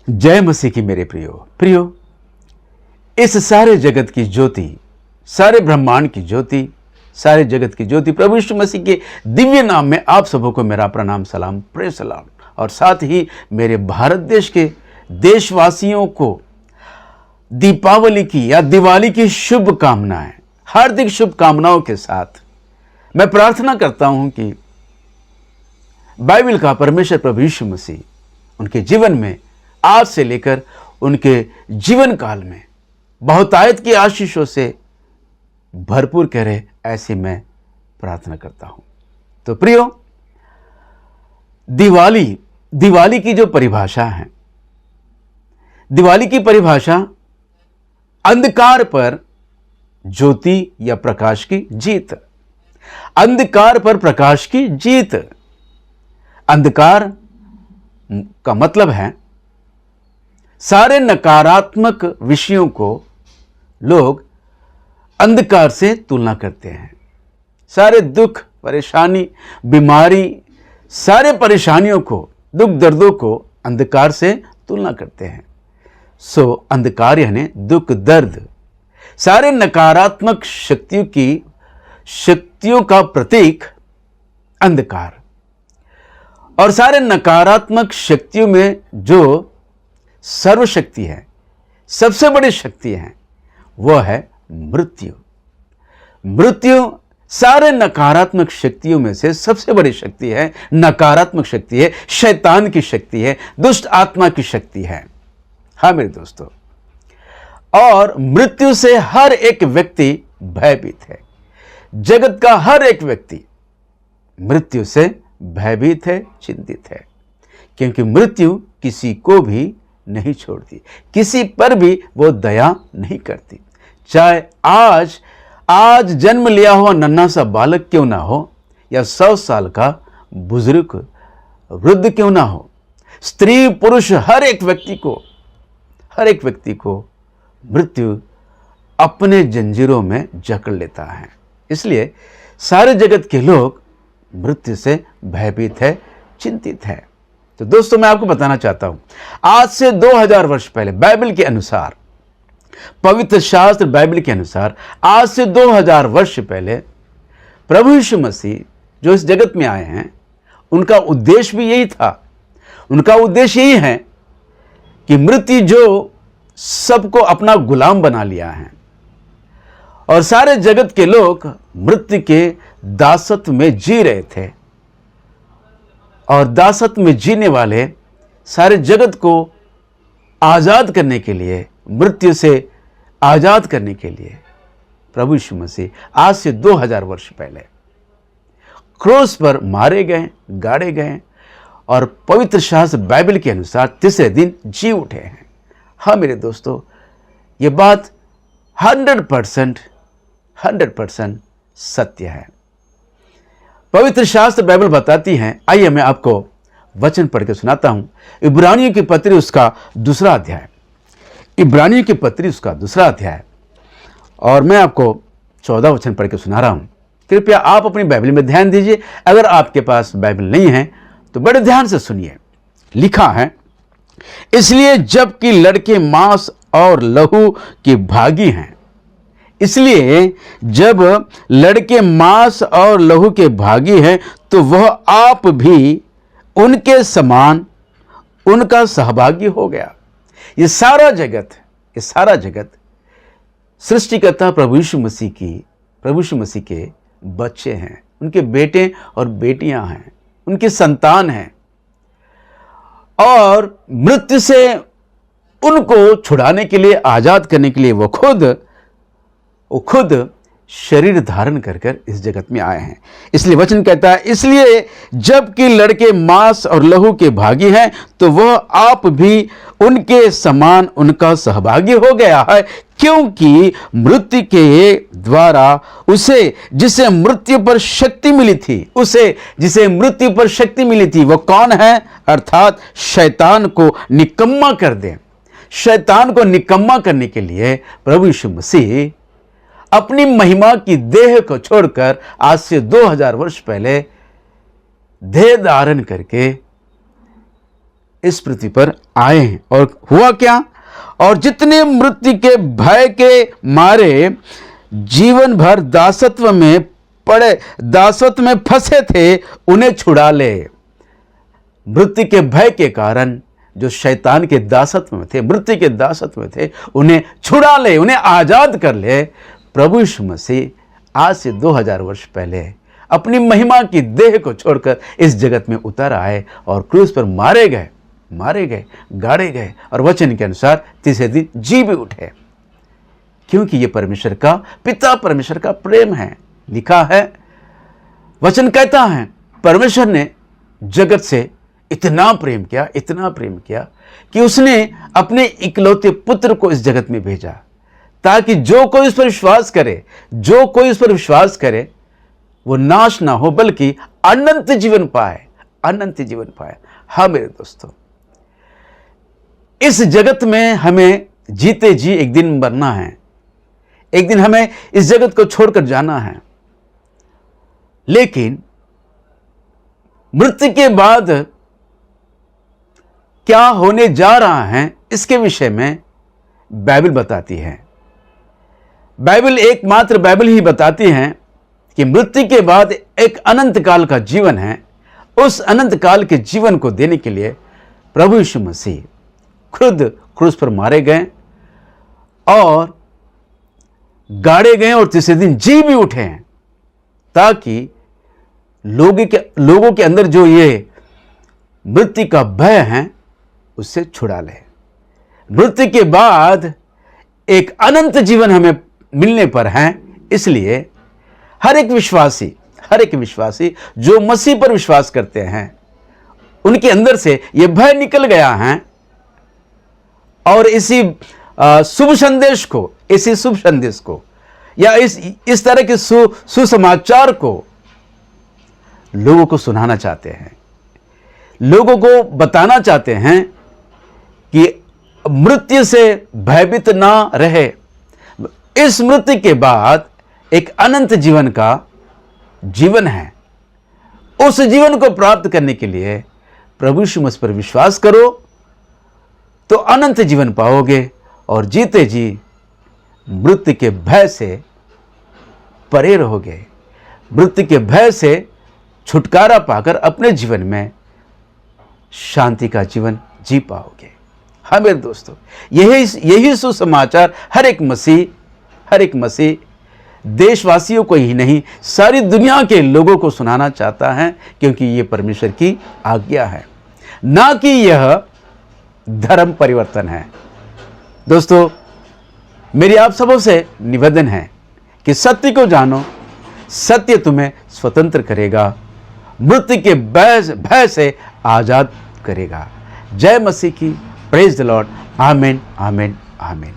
जय मसीह की मेरे प्रियो, इस सारे जगत की ज्योति, सारे ब्रह्मांड की ज्योति, सारे जगत की ज्योति प्रभु यीशु मसीह के दिव्य नाम में आप सबों को मेरा प्रणाम, सलाम, प्रेज सलाम। और साथ ही मेरे भारत देश के देशवासियों को दीपावली की या दिवाली की शुभकामनाएं, हार्दिक शुभकामनाओं के साथ मैं प्रार्थना करता हूं कि बाइबल का परमेश्वर प्रभु यीशु मसीह उनके जीवन में आज से लेकर उनके जीवन काल में बहुतायत की आशीषों से भरपूर करे, ऐसी मैं प्रार्थना करता हूं। तो प्रियो, दिवाली की जो परिभाषा है, दिवाली की परिभाषा अंधकार पर ज्योति या प्रकाश की जीत, अंधकार पर प्रकाश की जीत। अंधकार का मतलब है सारे नकारात्मक विषयों को लोग अंधकार से तुलना करते हैं। सारे दुख, परेशानी, बीमारी, सारे परेशानियों को, दुख दर्दों को अंधकार से तुलना करते हैं। सो अंधकार यानी दुख दर्द, सारे नकारात्मक शक्तियों का प्रतीक अंधकार। और सारे नकारात्मक शक्तियों में जो सर्वशक्ति है, सबसे बड़ी शक्ति है, वह है मृत्यु। मृत्यु सारे नकारात्मक शक्तियों में से सबसे बड़ी शक्ति है, नकारात्मक शक्ति है, शैतान की शक्ति है, दुष्ट आत्मा की शक्ति है। हाँ मेरे दोस्तों, और मृत्यु से हर एक व्यक्ति भयभीत है। जगत का हर एक व्यक्ति मृत्यु से भयभीत है, चिंतित है, क्योंकि मृत्यु किसी को भी नहीं छोड़ती, किसी पर भी वो दया नहीं करती। चाहे आज जन्म लिया हुआ नन्हा सा बालक क्यों ना हो, या 100 साल का बुजुर्ग वृद्ध क्यों ना हो, स्त्री पुरुष, हर एक व्यक्ति को मृत्यु अपने जंजीरों में जकड़ लेता है। इसलिए सारे जगत के लोग मृत्यु से भयभीत है, चिंतित है। तो दोस्तों, मैं आपको बताना चाहता हूं, आज से 2000 वर्ष पहले बाइबल के अनुसार, पवित्र शास्त्र बाइबल के अनुसार, आज से 2000 वर्ष पहले प्रभु यीशु मसीह जो इस जगत में आए हैं, उनका उद्देश्य भी यही था। उनका उद्देश्य यही है कि मृत्यु जो सबको अपना गुलाम बना लिया है और सारे जगत के लोग मृत्यु के दासत्व में जी रहे थे, और दासत्व में जीने वाले सारे जगत को आजाद करने के लिए, मृत्यु से आजाद करने के लिए प्रभु यीशु मसीह आज से 2000 वर्ष पहले क्रूस पर मारे गए, गाड़े गए, और पवित्र शास्त्र बाइबल के अनुसार तीसरे दिन जी उठे हैं। हाँ मेरे दोस्तों, ये बात 100% सत्य है। पवित्र शास्त्र बाइबल बताती है। आइए मैं आपको वचन पढ़ के सुनाता हूं। इब्रानियों की पत्री उसका दूसरा अध्याय, और मैं आपको 14 वचन पढ़ के सुना रहा हूं। कृपया आप अपनी बाइबल में ध्यान दीजिए। अगर आपके पास बाइबल नहीं है तो बड़े ध्यान से सुनिए। लिखा है, इसलिए जबकि लड़के मांस और लहू के भागी हैं, इसलिए जब लड़के मांस और लहू के भागी हैं, तो वह आप भी उनके समान उनका सहभागी हो गया। ये सारा जगत सृष्टिकर्ता प्रभु यीशु मसीह के बच्चे हैं, उनके बेटे और बेटियां हैं, उनकी संतान हैं, और मृत्यु से उनको छुड़ाने के लिए, आजाद करने के लिए वो खुद शरीर धारण कर इस जगत में आए हैं। इसलिए वचन कहता है, इसलिए जबकि लड़के मांस और लहू के भागी हैं, तो वह आप भी उनके समान उनका सहभागी हो गया है, क्योंकि मृत्यु के द्वारा जिसे मृत्यु पर शक्ति मिली थी, वह कौन है? अर्थात शैतान को निकम्मा कर दे। शैतान को निकम्मा करने के लिए प्रभु यीशु मसीह अपनी महिमा की देह को छोड़कर आज से 2000 वर्ष पहले देह धारण करके इस पृथ्वी पर आए हैं। और हुआ क्या? और जितने मृत्यु के भय के मारे जीवन भर दासत्व में फंसे थे, उन्हें छुड़ा ले। मृत्यु के भय के कारण जो शैतान के दासत्व में थे, मृत्यु के दासत्व में थे, उन्हें छुड़ा ले, उन्हें आजाद कर ले। प्रभु यीशु मसीह आज से 2000 वर्ष पहले अपनी महिमा की देह को छोड़कर इस जगत में उतर आए और क्रूस पर मारे गए, गाड़े गए और वचन के अनुसार तीसरे दिन जी भी उठे, क्योंकि ये परमेश्वर का, पिता परमेश्वर का प्रेम है। लिखा है, वचन कहता है, परमेश्वर ने जगत से इतना प्रेम किया कि उसने अपने इकलौते पुत्र को इस जगत में भेजा, ताकि जो कोई उस पर विश्वास करे वो नाश ना हो, बल्कि अनंत जीवन पाए। हाँ मेरे दोस्तों, इस जगत में हमें जीते जी एक दिन मरना है, एक दिन हमें इस जगत को छोड़कर जाना है। लेकिन मृत्यु के बाद क्या होने जा रहा है, इसके विषय में बाइबल बताती है। एकमात्र बाइबल ही बताती है कि मृत्यु के बाद एक अनंत काल का जीवन है। उस अनंत काल के जीवन को देने के लिए प्रभु यीशु मसीह खुद क्रूस पर मारे गए और गाड़े गए और तीसरे दिन जी भी उठे हैं, ताकि लोगों के अंदर जो ये मृत्यु का भय है उससे छुड़ा ले। मृत्यु के बाद एक अनंत जीवन हमें मिलने पर है। इसलिए हर एक विश्वासी जो मसीह पर विश्वास करते हैं, उनके अंदर से ये भय निकल गया है और इसी शुभ संदेश को या इस तरह के सुसमाचार को लोगों को सुनाना चाहते हैं, लोगों को बताना चाहते हैं कि मृत्यु से भयभीत ना रहे। इस मृत्यु के बाद एक अनंत जीवन का जीवन है। उस जीवन को प्राप्त करने के लिए प्रभु यीशु मसीह पर विश्वास करो तो अनंत जीवन पाओगे और जीते जी मृत्यु के भय से परे रहोगे। मृत्यु के भय से छुटकारा पाकर अपने जीवन में शांति का जीवन जी पाओगे। हाँ मेरे दोस्तों, यही सुसमाचार हर एक मसीह देशवासियों को ही नहीं, सारी दुनिया के लोगों को सुनाना चाहता है, क्योंकि ये परमेश्वर की आज्ञा है, ना कि यह धर्म परिवर्तन है। दोस्तों, मेरी आप सबों से निवेदन है कि सत्य को जानो, सत्य तुम्हें स्वतंत्र करेगा, मृत्यु के भय से आजाद करेगा। जय मसीह की। Praise the Lord. आमीन, आमीन, आमीन।